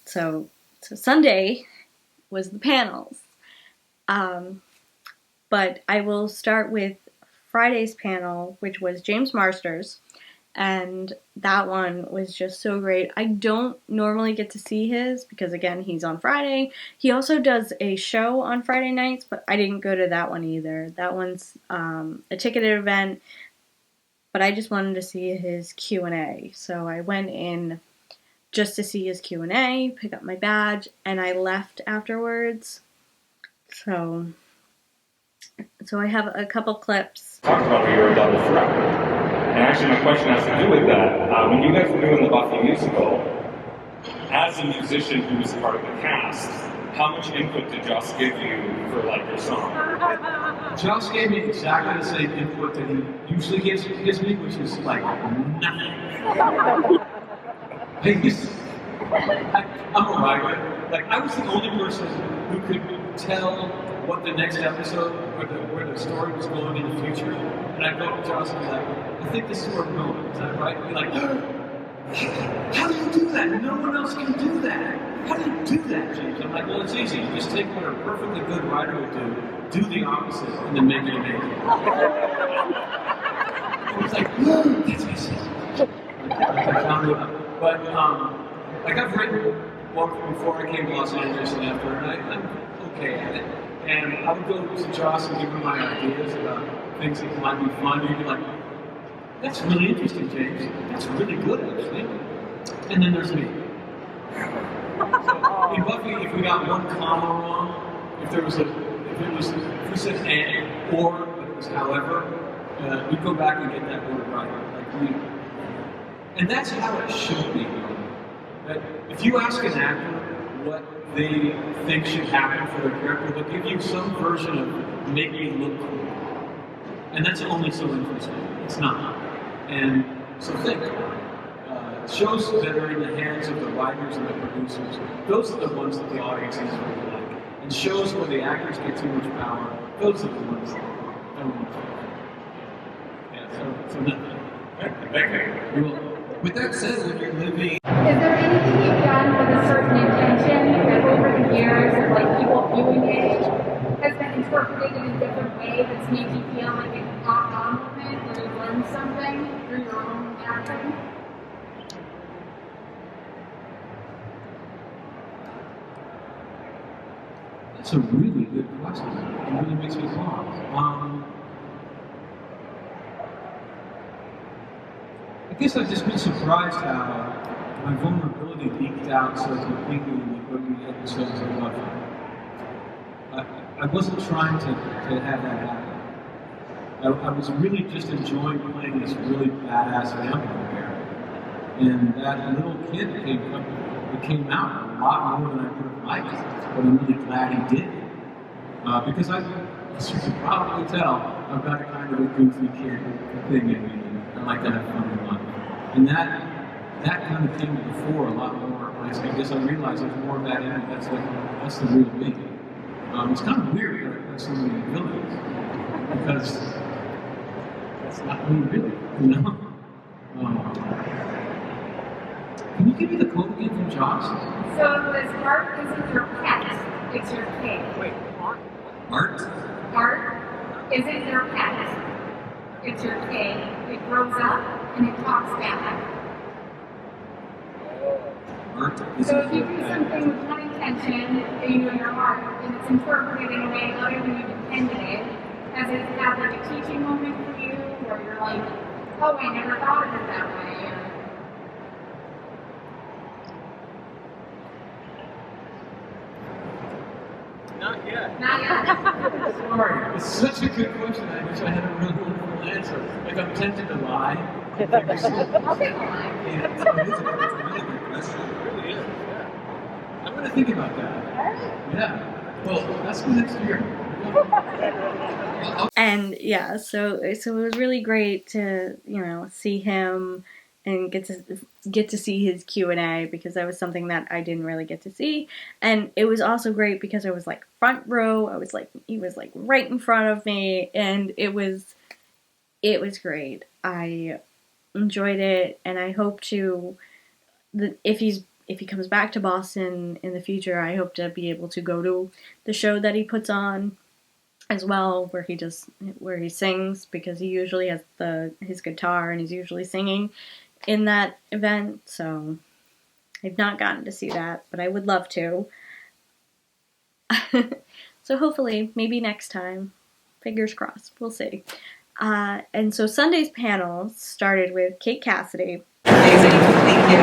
So Sunday was the panels. But I will start with Friday's panel, which was James Marsters. And that one was just so great. I don't normally get to see his because, again, he's on Friday. He also does a show on Friday nights, but I didn't go to that one either. That one's a ticketed event, but I just wanted to see his Q&A. So I went in just to see his Q&A, pick up my badge, and I left afterwards. So I have a couple clips. Talked about you're a double threat. And actually my question has to do with that. When you guys were doing the Buffy musical, as a musician who was part of the cast, how much input did Joss give you for like your song? Joss gave me exactly the same input that he usually gives me, which is like nothing. I'm a writer. Like I was the only person who could tell what the next episode or where the story was going in the future. And I'd go to Joss and be like, I think this is where we're going. Is that right? And be like, how do you do that? No one else can do that. How do you do that, James? I'm like, well, it's easy. You just take what a perfectly good writer would do the opposite, and then make it amazing. And it's like, that's easy. I found it out. But like I've written one before I came to Los Angeles and after, and I'm okay at it. And I would go to Joss and give him my ideas about things that might be fun. And he'd be like, that's really interesting, James. That's really good, actually. And then there's me. So in Buffy, if we got one comma wrong, if we said and, or, but it was however, we'd go back and get that word right. And that's how it should be. That if you ask an actor what they think should happen for their character, they'll give you some version of make me look cool. And that's only so interesting. It's not. And so think, shows that are in the hands of the writers and the producers, those are the ones that the audience is really like. And shows where the actors get too much power, those are the ones that don't want to. Yeah, so nothing. Thank you. You're welcome. With that said, when you're living... Is there anything you've done with a certain intention that over the years of like people viewing it has been interpreted in a different way that's made you feel like an aha moment where you learned something through your own acting? That's a really good question. It really makes me pause. I guess I've just been surprised how my vulnerability leaked out so completely in the early episodes of Buffy. I wasn't trying to have that happen. I was really just enjoying playing this really badass vampire character. And that little kid came out a lot more than I would have liked, but I'm really glad he did. Because as you can probably tell, I've got a kind of a goofy kid thing in me. I like to have fun in life. And that kind of came to the fore a lot more. I guess I realized there's more of that in it. That's the real me. It's kind of weird that I play so many villains. Because that's not me really, you know? Can you give me the quote again from Joss? So it was art isn't your pet, it's your kid. Wait, art? Art isn't your pet, it's your kid. It grows up and it talks back. Art So if you do something with one intention, you know your art, and it's interpreted in a way other than you intended it, has it had like a teaching moment for you, where you're like, oh, I never thought of it that way? Or... Not yet. Not yet. Sorry, it's such a good question. I wish I had a really wonderful answer. Like I'm tempted to lie. I'll take a lie. Yeah, it's a really good question. It really is. Yeah. I'm gonna think about that. Yeah. Well, that's for next year. And yeah, so it was really great to, see him and get to see his Q&A, because that was something that I didn't really get to see. And it was also great because I was like front row. He was like right in front of me, and it was great. I enjoyed it, and I hope if he's if he comes back to Boston in the future, I hope to be able to go to the show that he puts on as well, where he sings, because he usually has his guitar and he's usually singing in that event. So I've not gotten to see that, but I would love to. So hopefully, maybe next time. Fingers crossed. We'll see. And so Sunday's panel started with Kate Cassidy. Amazing. Thank you.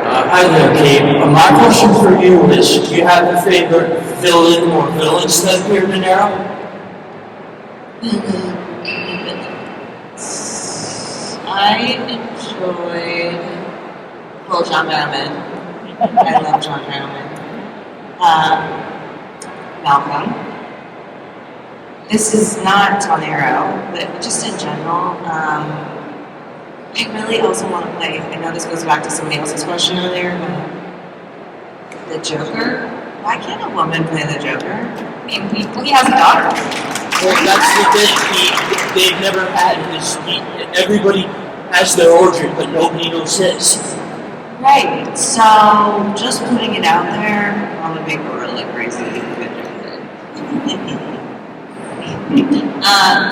Hi there, Kate. My question for you is, do you have a favorite villain or villains that appeared in Arrow? I enjoyed John Barrowman. I love John Barrowman. Malcolm. This is not on Arrow, but just in general, I really also want to play, I know this goes back to somebody else's question earlier, but the Joker? Why can't a woman play the Joker? I mean, he has a daughter. Well, that's the thing. They've never had his. Everybody has their origin, but nobody knows his. Right, so just putting it out there, I would make a really crazy video.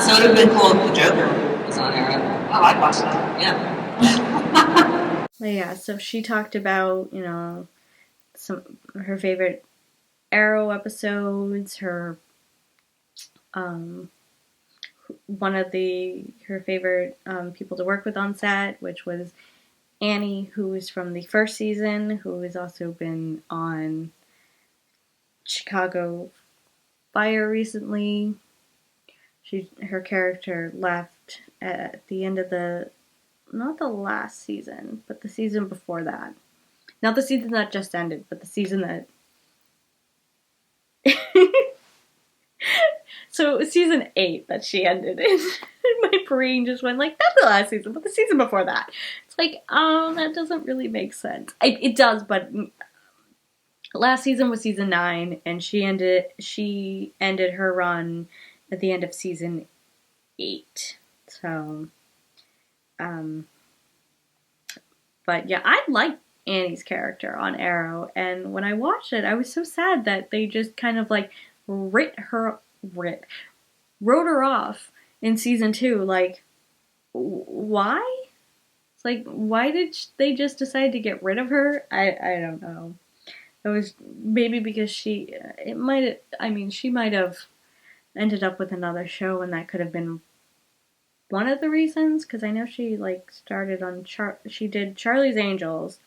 So it would have been cool if the Joker was on Arrow. Oh, I'd watch that. Yeah. Yeah, so she talked about, her favorite Arrow episodes, her one of her favorite people to work with on set, which was Annie, who was from the first season, who has also been on Chicago Fire recently. Her character left at the end of not the last season, but the season before that. Not the season that just ended, but the season that... So it was season 8 that she ended in. My brain just went like, not the last season, but the season before that. It's like, that doesn't really make sense. It does, but last season was season 9, and she ended her run at the end of season 8. So, but yeah, I like Annie's character on Arrow, and when I watched it, I was so sad that they just kind of like wrote her off in season 2. Like, why? It's like, why did they just decide to get rid of her? I don't know. It was maybe because she might have ended up with another show, and that could have been one of the reasons, because I know she started on she did Charlie's Angels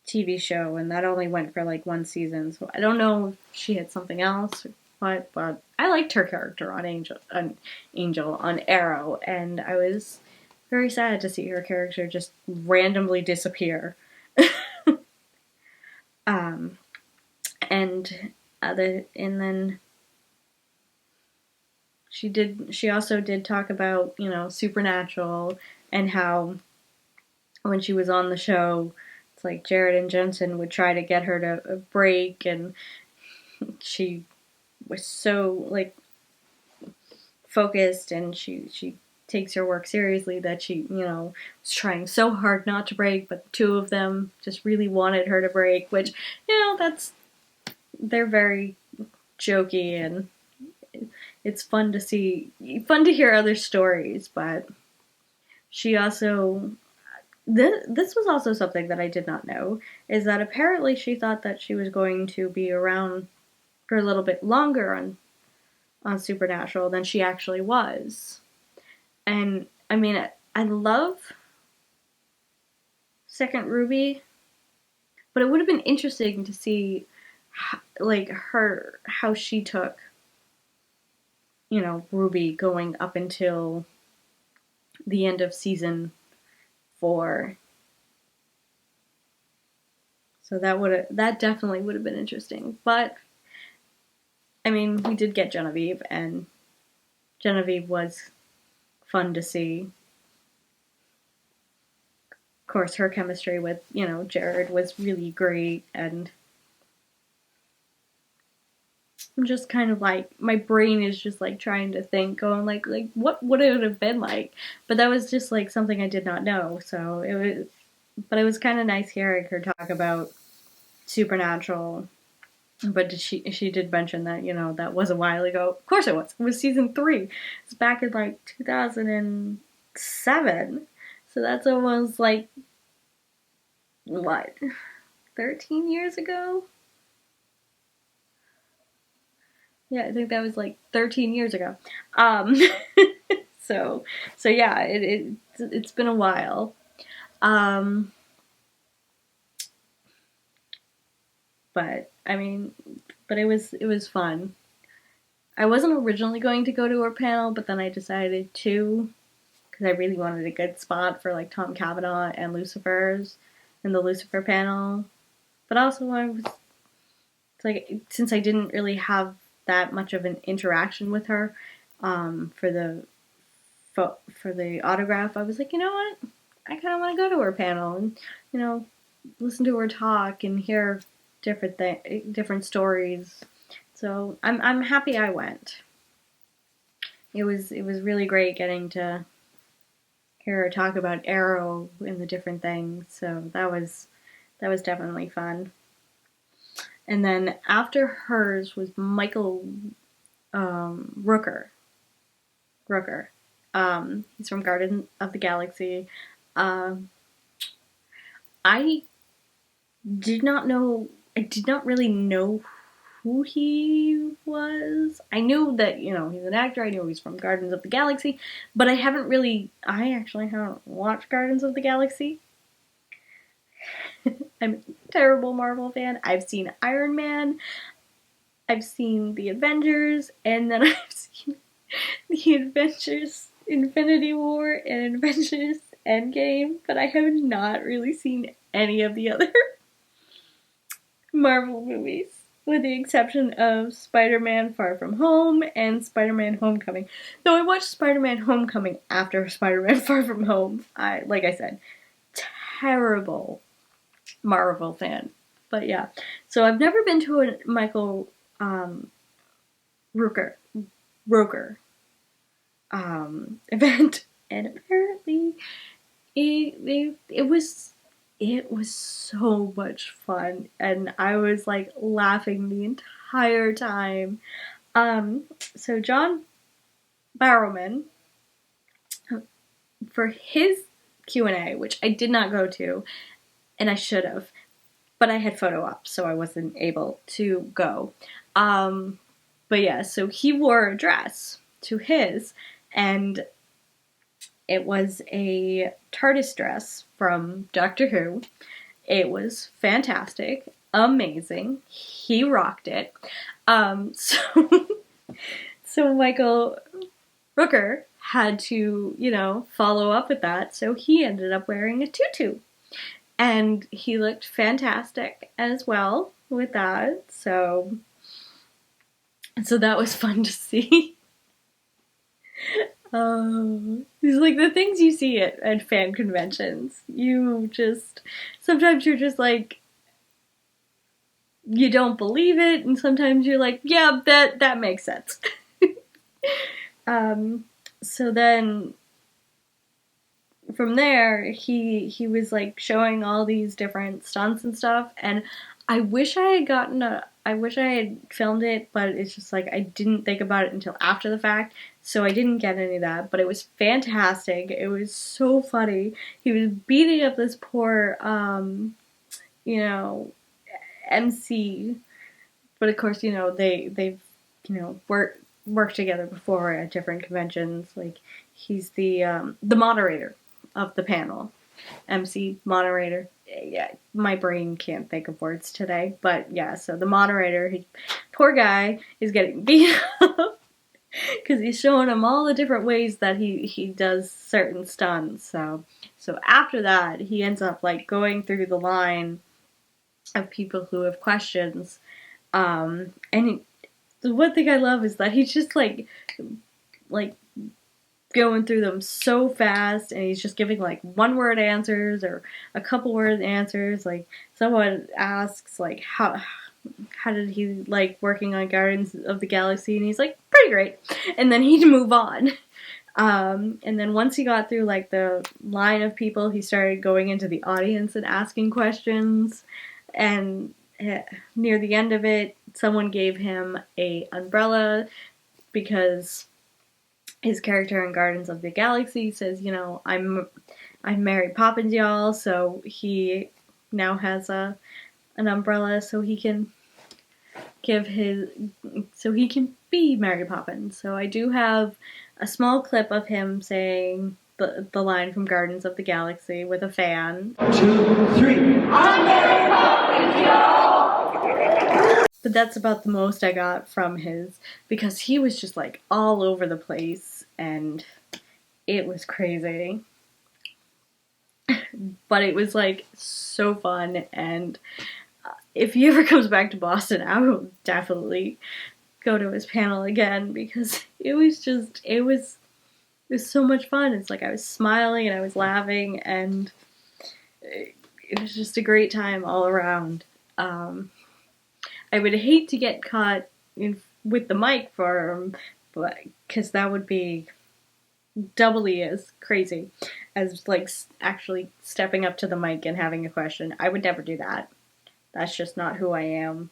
TV show, and that only went for one season, so I don't know if she had something else or what, but I liked her character on Angel on Arrow, and I was very sad to see her character just randomly disappear. And then she also did talk about, Supernatural, and how when she was on the show, it's like Jared and Jensen would try to get her to break, and she was so focused, and she takes her work seriously, that she, was trying so hard not to break, but the two of them just really wanted her to break, which, they're very jokey, and it's fun to hear other stories. But she also, this was also something that I did not know, is that apparently she thought that she was going to be around for a little bit longer on Supernatural than she actually was. And I mean, I love Second Ruby, but it would have been interesting to see how she took, Ruby going up until the end of season 4. So that definitely would have been interesting. But I mean, we did get Genevieve, and Genevieve was fun to see. Of course, her chemistry with, Jared was really great, and I'm just kind of my brain is just trying to think, going what would it have been like? But that was just something I did not know, so But it was kind of nice hearing her talk about Supernatural. But she did mention that, that was a while ago. Of course it was. It was season 3. It's back in like 2007. So that's almost like, what, 13 years ago? Yeah, I think that was like 13 years ago. So yeah, it's been a while. But I mean, but it was fun. I wasn't originally going to go to her panel, but then I decided to because I really wanted a good spot for like Tom Cavanaugh and Lucifer's in the Lucifer panel. But also it's like since I didn't really have that much of an interaction with her for the autograph, I was like, you know what? I kind of want to go to her panel and listen to her talk and hear different stories. So I'm happy I went. It was really great getting to hear her talk about Arrow and the different things. So that was definitely fun. And then after hers was Michael Rooker. He's from Guardians of the Galaxy. I did not really know who he was. I knew that, he's an actor. I knew he's from Guardians of the Galaxy, but I actually haven't watched Guardians of the Galaxy. I'm a terrible Marvel fan. I've seen Iron Man, I've seen the Avengers, and then I've seen the Avengers Infinity War and Avengers Endgame, but I have not really seen any of the other Marvel movies, with the exception of Spider-Man Far From Home and Spider-Man Homecoming. Though I watched Spider-Man Homecoming after Spider-Man Far From Home. Like I said, terrible Marvel fan. But yeah, so I've never been to a Michael Rooker event, and apparently it was so much fun, and I was like laughing the entire time. So John Barrowman, for his Q&A, which I did not go to, and I should have, but I had photo ops, so I wasn't able to go. But yeah, so he wore a dress to his, and it was a TARDIS dress from Doctor Who. It was fantastic, amazing. He rocked it. So Michael Rooker had to, follow up with that, so he ended up wearing a tutu. And he looked fantastic as well with that, so that was fun to see. These like the things you see at fan conventions. Sometimes you're just like, you don't believe it, and sometimes you're like, yeah, that makes sense. So then from there, he was like showing all these different stunts and stuff, and I wish I had filmed it, but it's just like I didn't think about it until after the fact, so I didn't get any of that. But it was fantastic. It was so funny. He was beating up this poor, MC, but of course, they've worked together before at different conventions. Like he's the moderator of the panel. MC, moderator. Yeah, my brain can't think of words today, but yeah, so the moderator, poor guy, is getting beat up because he's showing him all the different ways that he does certain stunts. So after that, he ends up like going through the line of people who have questions, and the one thing I love is that he's just like going through them so fast, and he's just giving like one word answers or a couple word answers. Like someone asks like how did he like working on Guardians of the Galaxy, and he's like, pretty great, and then he'd move on. And then once he got through like the line of people, he started going into the audience and asking questions. And near the end of it, someone gave him a umbrella because his character in Guardians of the Galaxy says, you know, I'm Mary Poppins, y'all. So he now has an umbrella so he can be Mary Poppins. So I do have a small clip of him saying the line from Guardians of the Galaxy with a fan. 2, 3. I'm Mary Poppins, y'all! But that's about the most I got from his, because he was just like all over the place and it was crazy. But it was like so fun, and if he ever comes back to Boston, I will definitely go to his panel again, because it was so much fun. It's like I was smiling and I was laughing, and it was just a great time all around. I would hate to get caught with the mic for him, but because that would be doubly as crazy as like actually stepping up to the mic and having a question. I would never do that. That's just not who I am.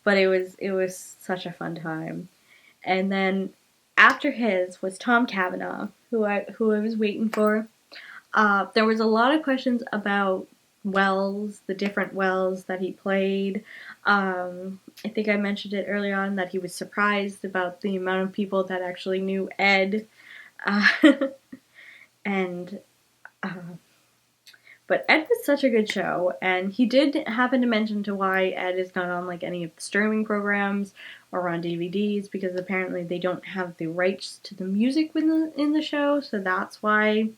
But it was such a fun time. And then after his was Tom Cavanaugh, who I was waiting for. There was a lot of questions about Wells, the different Wells that he played. I think I mentioned it earlier on that he was surprised about the amount of people that actually knew Ed. But Ed was such a good show, and he did happen to mention to why Ed is not on like any of the streaming programs or on DVDs, because apparently they don't have the rights to the music in the show, so that's why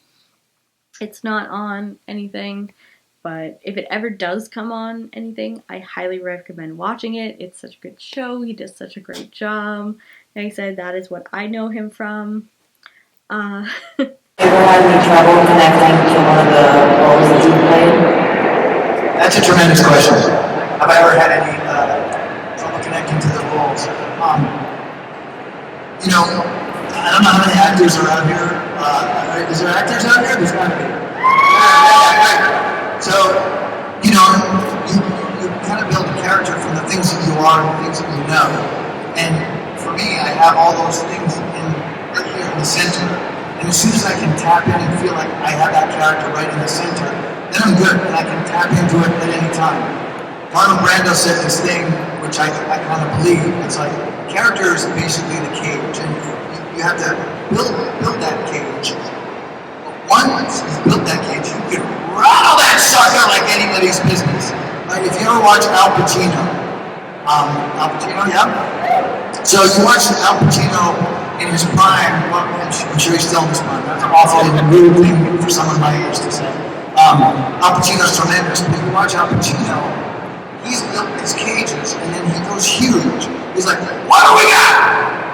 it's not on anything. But if it ever does come on anything, I highly recommend watching it. It's such a good show. He does such a great job. Like I said, that is what I know him from. Ever had any trouble connecting to one of the roles that you played? That's a tremendous question. Have I ever had any trouble connecting to the roles? I don't know how many actors are out here. Is there actors out here? There's gotta be. Right. So, you kind of build a character from the things that you are and the things that you know. And for me, I have all those things right here in the center. And as soon as I can tap in and feel like I have that character right in the center, then I'm good, and I can tap into it at any time. Marlon Brando said this thing, which I kind of believe. It's like, character is basically the cage, and you have to build that cage. But once you've built that cage, you can rattle that sucker like anybody's business. Right? If you ever watch Al Pacino, yeah? So you watch Al Pacino in his prime, well, I'm sure he's still in his prime. That's an awfully rude thing for someone my age to say. Al Pacino's tremendous, but if you watch Al Pacino, he's built these cages, and then he goes huge. He's like, what do we got?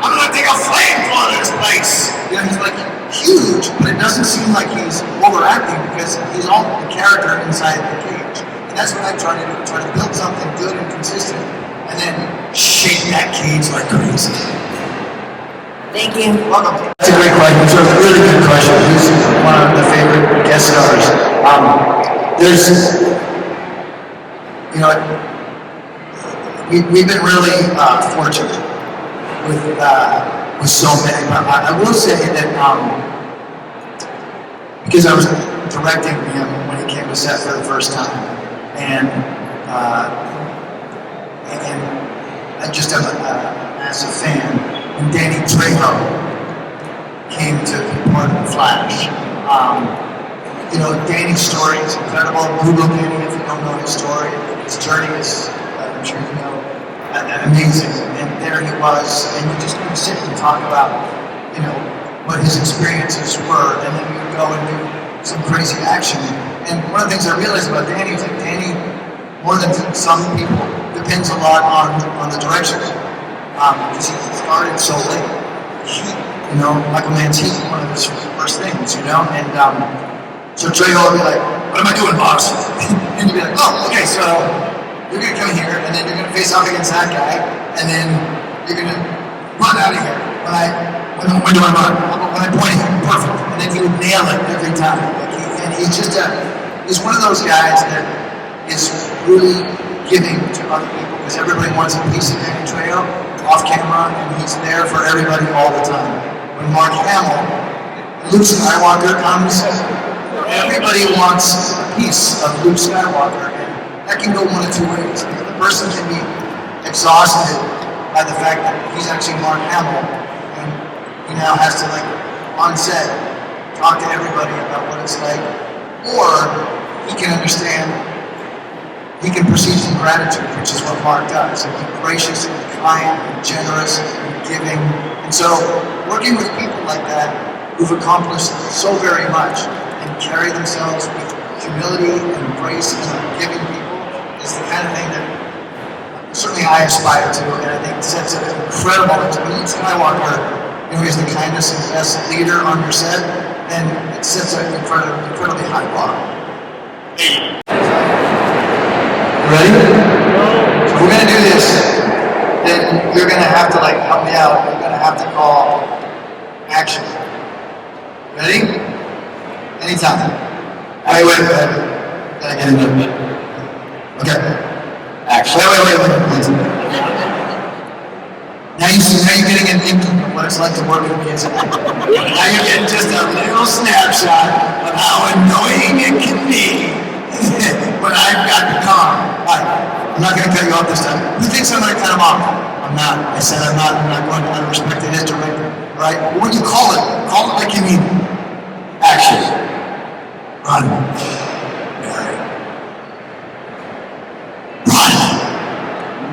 I'm gonna take a flamethrower to this place. He's like huge, but it doesn't seem like he's overacting because he's all the character inside the cage. And that's what I try to do. Try to build something good and consistent, and then shake that cage like crazy. Thank you. Welcome. That's a great question. It's a really good question. He's one of the favorite guest stars. We've been really fortunate with so many. I will say that because I was directing him when he came to set for the first time, and I just am a massive fan. When Danny Trejo came to be part of the Flash. Danny's story is incredible. Google Danny if you don't know his story. His journey is, I'm sure you know, amazing. And there he was, and you just kind of sit and talk about, what his experiences were, and then you would go and do some crazy action. And one of the things I realized about Danny is that Danny, more than some people, depends a lot on the direction. Because he started so late. Michael Mann's Heat, one of his first things, and so Trejo would be like, what am I doing, boss? And you'd be like, oh, okay, so you're going to come here, and then you're going to face off against that guy, and then you're going to run out of here. when do I run? When I point at him, perfect. And then he would nail it every time. And he's one of those guys that is really giving to other people because everybody wants a piece of Danny Trejo off camera, and he's there for everybody all the time. When Mark Hamill, Luke Skywalker comes, everybody wants a piece of Luke Skywalker, and that can go one of two ways. The person can be exhausted by the fact that he's actually Mark Hamill, and he now has to, like, on set, talk to everybody about what it's like, or he can understand, he can perceive some gratitude, which is what Mark does, and he's gracious and kind and generous and giving, and so working with people like that who've accomplished so very much and carry themselves with humility and grace and giving people is the kind of thing that certainly I aspire to, and I think sets an incredible Luke Skywalker, he's the kindest and best leader on your set, and it sets an incredibly high bar. You ready? So if we're gonna do this, then you're gonna have to, like, help me out. You're gonna have to call action. Ready? Anytime. Wait. Gotta get into it. Okay. Action. Wait. Now you're getting an inkling of what it's like to work with kids. Now you're getting just a little snapshot of how annoying it can be when I've got the car. All right, I'm not going to cut you off this time. Who thinks I'm going to cut him off? I'm not. I said I'm not. I'm not going to. Out of respect to his director. All right? But when you call it like you mean it. Action. Run. Mary. Run.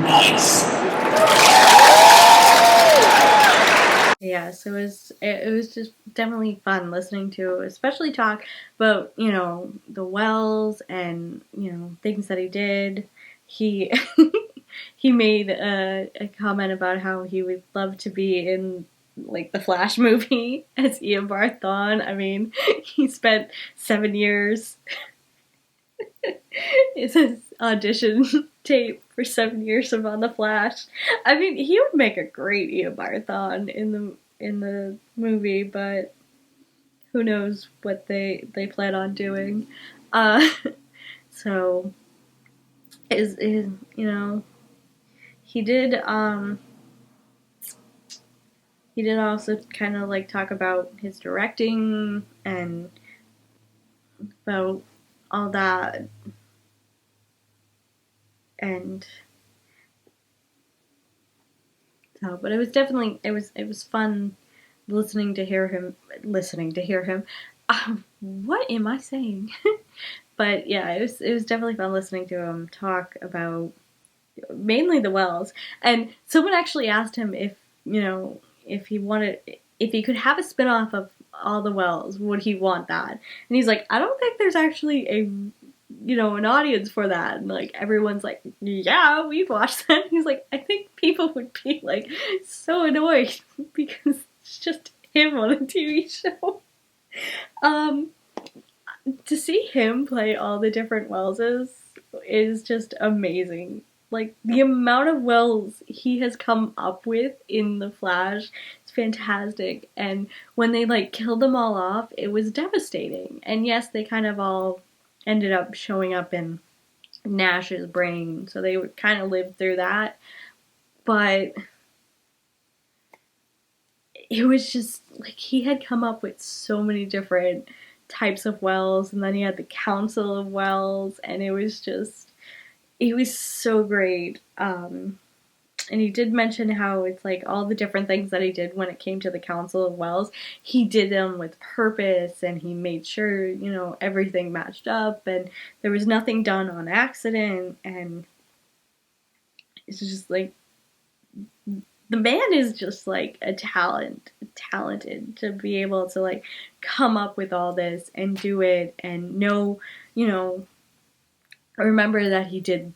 Nice. Yeah, so it was just definitely fun listening to, especially talk about, the wells and, things that he did. He he made a comment about how he would love to be in, like, the Flash movie as Ian Barthon. I mean, he spent 7 years. It's his audition tape for 7 years of on the Flash. I mean, he would make a great Ian Barthon in the movie, but who knows what they plan on doing. So is he did also kind of, like, talk about his directing and about all that, and so, but it was definitely it was fun listening to hear him. What am I saying? But yeah, it was definitely fun listening to him talk about mainly the wells. And someone actually asked him if he could have a spin-off of all the wells, would he want that? And he's like, I don't think there's actually an audience for that. And, like, everyone's like, yeah, we'd watch that. And he's like, I think people would be, like, so annoyed because it's just him on a TV show. To see him play all the different Welleses is just amazing. Like, the amount of Wells he has come up with in The Flash is fantastic. And when they, like, killed them all off, it was devastating. And yes, they kind of all ended up showing up in Nash's brain, so they would kind of live through that. But it was just, like, he had come up with so many different types of Wells, and then he had the Council of Wells, and it was so great. And he did mention how it's, like, all the different things that he did when it came to the Council of Wells, he did them with purpose, and he made sure, everything matched up, and there was nothing done on accident, and it's just, like, the man is just, like, talented to be able to, like, come up with all this and do it and know, remember that he did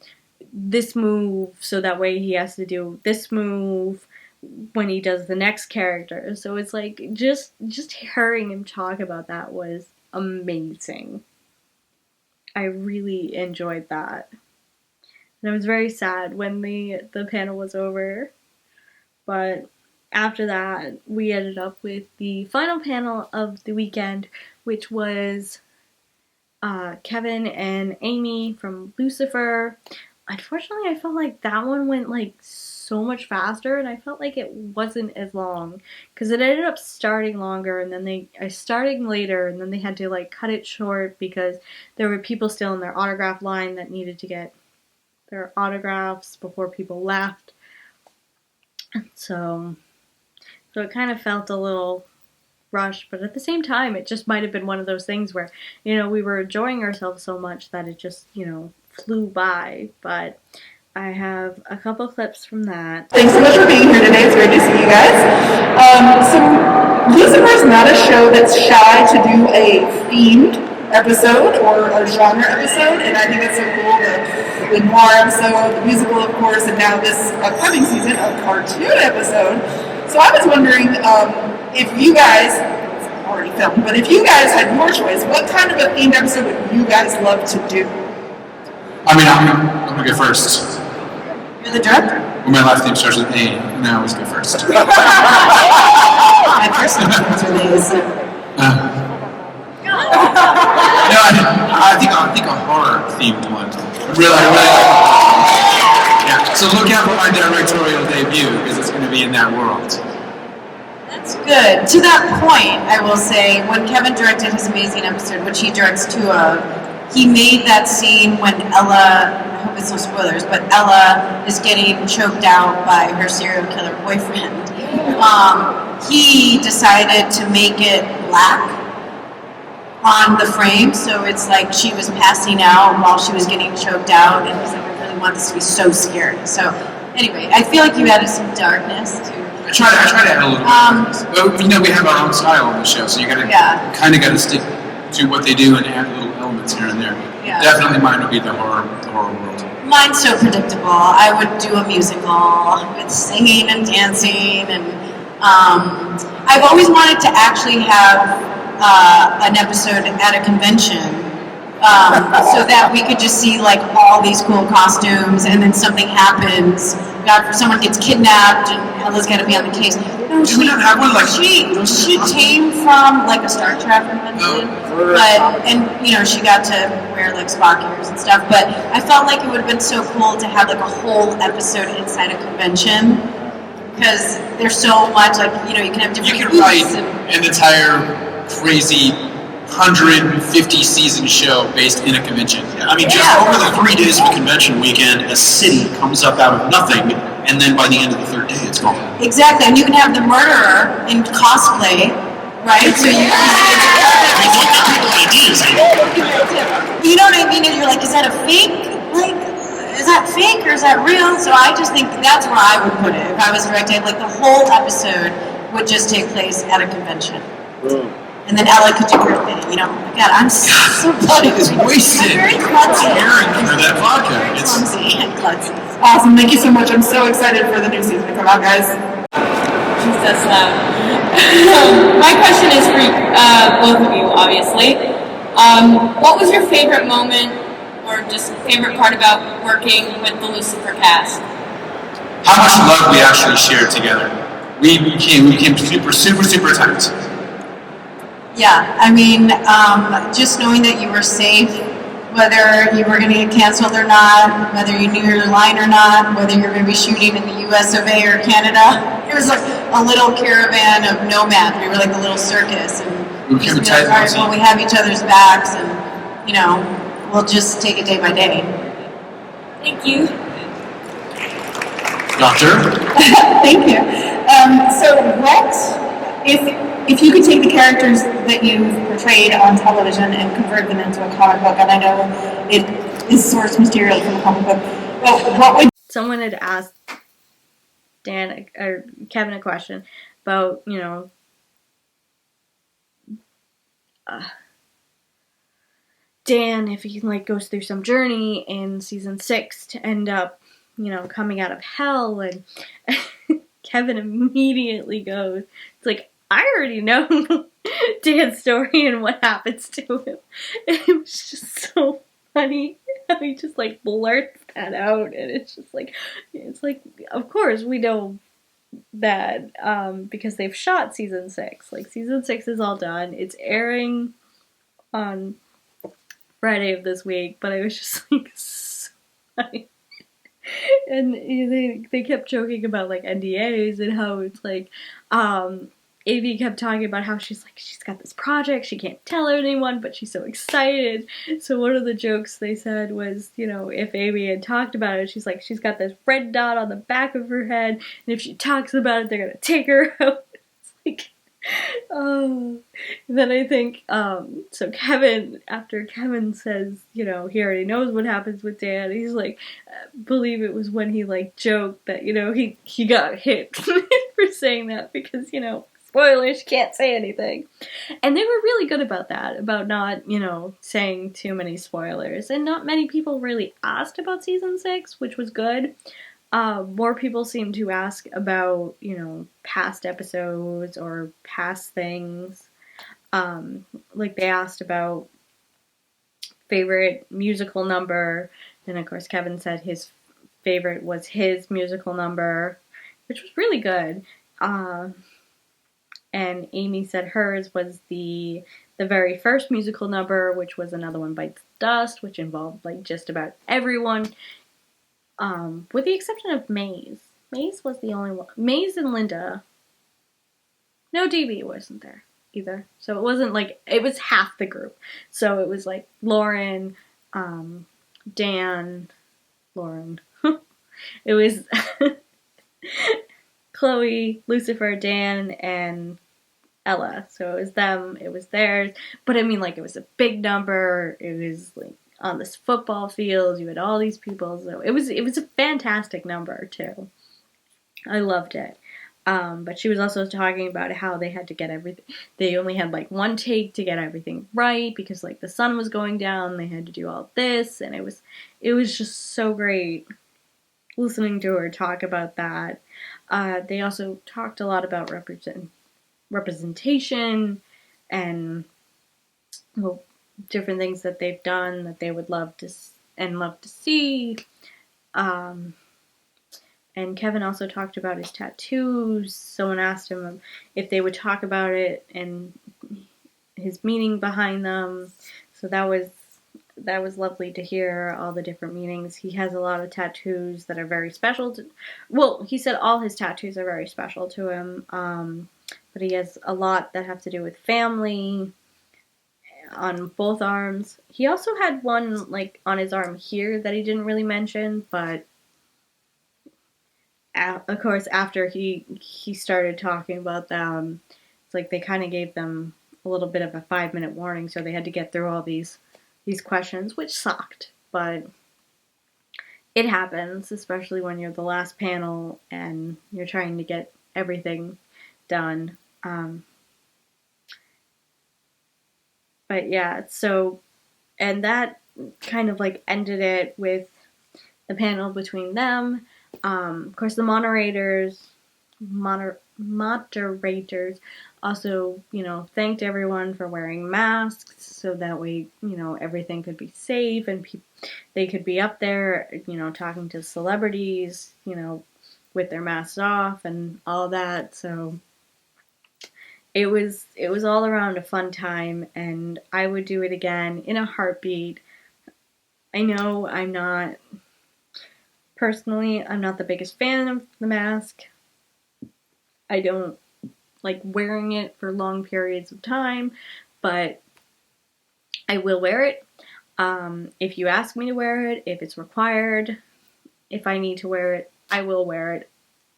this move, so that way he has to do this move when he does the next character. So it's like, just hearing him talk about that was amazing. I really enjoyed that. And I was very sad when the panel was over. But after that, we ended up with the final panel of the weekend, which was Kevin and Amy from Lucifer. Unfortunately, I felt like that one went like so much faster, and I felt like it wasn't as long because it ended up starting longer, and then starting later, and then they had to like cut it short because there were people still in their autograph line that needed to get their autographs before people left. So it kind of felt a little rushed, but at the same time, it just might have been one of those things where, we were enjoying ourselves so much that it just, flew by. But I have a couple clips from that. Thanks so much for being here today. It's great to see you guys. So Lucifer is not a show that's shy to do a themed episode or a genre episode, and I think it's so cool. The noir episode, the musical, of course, and now this upcoming season, a cartoon episode. So I was wondering if you guys, it's already filmed, but if you guys had your choice, what kind of a themed episode would you guys love to do? I mean, I'm gonna go first. You're the director. Well, my last name starts with A, and I always go first. My first name is No, I think a horror themed one. Really. Yeah. So look out for my directorial debut because it's going to be in that world. That's good. To that point, I will say, when Kevin directed his amazing episode, which he directs 2 of, he made that scene when Ella, I hope it's no spoilers, but Ella is getting choked out by her serial killer boyfriend. He decided to make it black on the frame, so it's like she was passing out while she was getting choked out, and he's like, I really want this to be so scary. So anyway, I feel like you added some darkness to. I try to add a little bit. But we have our own style on the show, so you kind of got to stick to what they do and add little elements here and there. Yeah. Definitely mine would be the horror world. Mine's so predictable. I would do a musical with singing and dancing, and I've always wanted to actually have an episode at a convention, so that we could just see like all these cool costumes, and then something happens. Someone gets kidnapped, and Ella's got to be on the case. No, Do we not have one like she came from like a Star Trek convention, she got to wear like Spock ears and stuff. But I felt like it would have been so cool to have like a whole episode inside a convention, because there's so much like you can have different. You can write an entire crazy 150 season show based in a convention. I mean, just over the 3 days of a convention weekend, a city comes up out of nothing, and then by the end of the 3rd day, it's gone. Exactly, and you can have the murderer in cosplay, right? So you you know what I mean? And you're like, is that a fake? Like, is that fake or is that real? So I just think that's where I would put it if I was directing. Like the whole episode would just take place at a convention. And then Ella could do her thing, God, I'm so funny. It's wasted. I'm very klutzy. Under that vodka. Very clumsy and klutzy. Awesome, thank you so much. I'm so excited for the new season to come out, guys. Jesus, my question is for both of you, obviously. What was your favorite moment, or just favorite part about working with the Lucifer cast? How much love we actually shared together. We became super tight. Yeah, I mean, just knowing that you were safe, whether you were going to get canceled or not, whether you knew your line or not, whether you were going to be shooting in the US of A or Canada. It was like a little caravan of nomads. We were like a little circus. And we became tight. All right, well, we have each other's backs, and, we'll just take it day by day. Thank you. Doctor? Thank you. So if you could take the characters that you've portrayed on television and convert them into a comic book, and I know it is source material from a comic book, but what would... Someone had asked Kevin a question about, Dan, if he goes through some journey in season 6 to end up, coming out of hell, and Kevin immediately goes, it's like, I already know Dan's story and what happens to him. And it was just so funny how he just blurts that out, and it's like, of course we know that because they've shot season 6. Like, season 6 is all done. It's airing on Friday of this week, but I was just like, so and they kept joking about like NDAs and how it's like Amy kept talking about how she's got this project, she can't tell anyone, but she's so excited. So one of the jokes they said was, if Amy had talked about it, she's like, she's got this red dot on the back of her head, and if she talks about it, they're gonna take her out. It's like, oh. And then I think, so Kevin, after Kevin says, he already knows what happens with Dan, he's like, believe it was when he like joked that, he got hit for saying that because, spoilers, can't say anything. And they were really good about that, about not, saying too many spoilers. And not many people really asked about season 6, which was good. More people seem to ask about, past episodes or past things. Like they asked about favorite musical number, and of course Kevin said his favorite was his musical number, which was really good. And Amy said hers was the very first musical number, which was Another One Bites Dust, which involved like just about everyone. With the exception of Maze. Maze was the only one. Maze and Linda. No, DB wasn't there either. So it wasn't like, it was half the group. So it was like Lauren, Dan, Lauren. It was Chloe, Lucifer, Dan, and Ella. So it was them, it was theirs. But I mean, like, it was a big number. It was like on this football field, you had all these people, so it was a fantastic number too. I loved it. But she was also talking about how they had to get everything. They only had like one take to get everything right because like the sun was going down. They had to do all this, and it was just so great listening to her talk about that. They also talked a lot about representation and different things that they've done that they would love to see. And Kevin also talked about his tattoos. Someone asked him if they would talk about it and his meaning behind them. So that was lovely to hear all the different meanings. He has a lot of tattoos that are very special to, well, he said all his tattoos are very special to him. But he has a lot that have to do with family on both arms. He also had one like on his arm here that he didn't really mention, but of course after he started talking about them, it's like they kind of gave them a little bit of a 5-minute warning, so they had to get through all these questions, which sucked, but it happens, especially when you're the last panel and you're trying to get everything done. But yeah, so, and that kind of like ended it with the panel between them. Of course, the moderators also, thanked everyone for wearing masks so that way, everything could be safe and they could be up there, talking to celebrities, with their masks off and all that. So it was all around a fun time, and I would do it again in a heartbeat. I know I'm not the biggest fan of the mask. I don't like wearing it for long periods of time, but I will wear it. If you ask me to wear it, if it's required, if I need to wear it, I will wear it.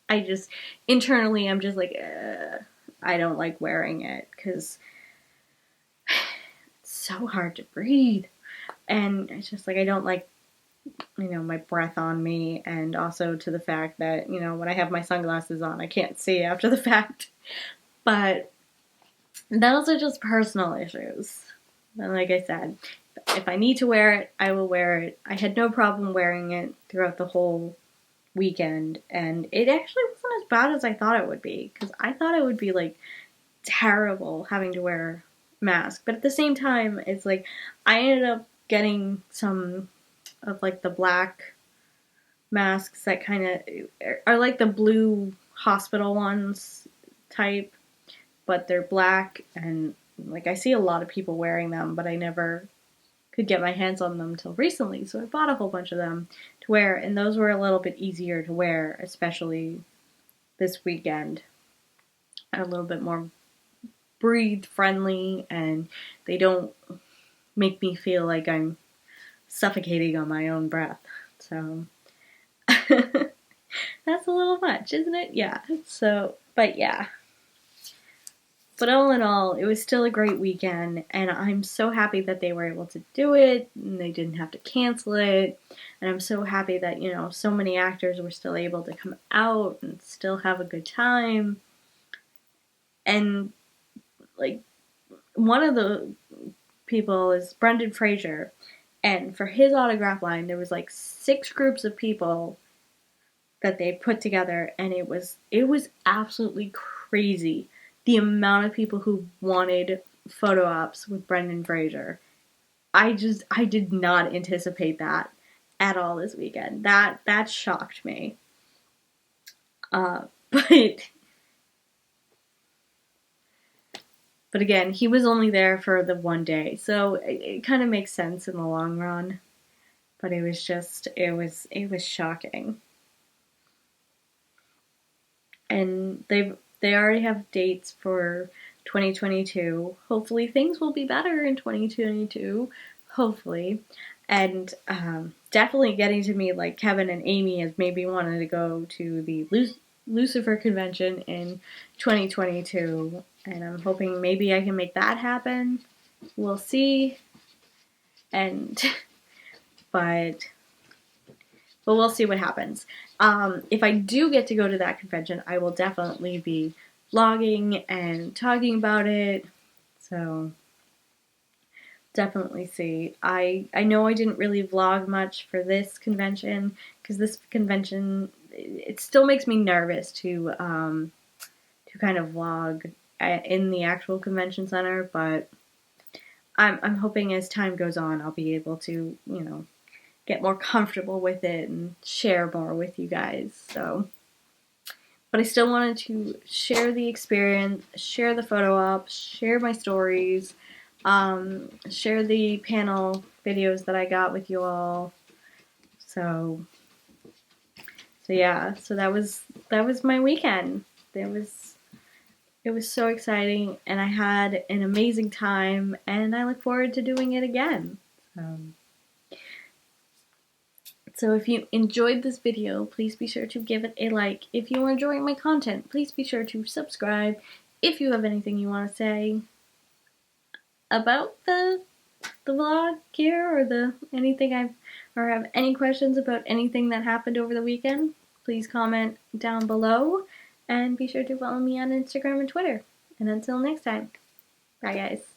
I just, internally, I'm just like, I don't like wearing it because it's so hard to breathe. And it's just like, I don't like, my breath on me, and also to the fact that, when I have my sunglasses on, I can't see after the fact. But those are just personal issues. And like I said, if I need to wear it, I will wear it. I had no problem wearing it throughout the whole weekend, and it actually wasn't as bad as I thought it would be, because I thought it would be like terrible having to wear a mask. But at the same time, it's like I ended up getting some of like the black masks that kind of are like the blue hospital ones type, but they're black, and like I see a lot of people wearing them, but I never could get my hands on them till recently, so I bought a whole bunch of them to wear, and those were a little bit easier to wear, especially this weekend. A little bit more breathe friendly, and they don't make me feel like I'm suffocating on my own breath. So that's a little much, isn't it? Yeah. So, but yeah. But all in all, it was still a great weekend, and I'm so happy that they were able to do it, and they didn't have to cancel it, and I'm so happy that, so many actors were still able to come out and still have a good time. And, like, one of the people is Brendan Fraser, and for his autograph line, there was, like, 6 groups of people that they put together, and it was absolutely crazy. The amount of people who wanted photo ops with Brendan Fraser. I did not anticipate that at all this weekend. That shocked me. But again, he was only there for the one day, so it kind of makes sense in the long run. But it was shocking. And they already have dates for 2022. Hopefully things will be better in 2022. Hopefully. And definitely getting to meet like Kevin and Amy has maybe wanted to go to the Lucifer convention in 2022. And I'm hoping maybe I can make that happen. We'll see. But we'll see what happens. If I do get to go to that convention, I will definitely be vlogging and talking about it. So, definitely see. I know I didn't really vlog much for this convention, because this convention, it still makes me nervous to kind of vlog in the actual convention center, but I'm hoping as time goes on, I'll be able to, get more comfortable with it and share more with you guys. So, but I still wanted to share the experience, share the photo ops, share my stories, share the panel videos that I got with you all. So yeah, so that was my weekend. It was so exciting, and I had an amazing time, and I look forward to doing it again. So if you enjoyed this video, please be sure to give it a like. If you are enjoying my content, please be sure to subscribe. If you have anything you want to say about the vlog here, or or have any questions about anything that happened over the weekend, please comment down below, and be sure to follow me on Instagram and Twitter. And until next time, bye guys.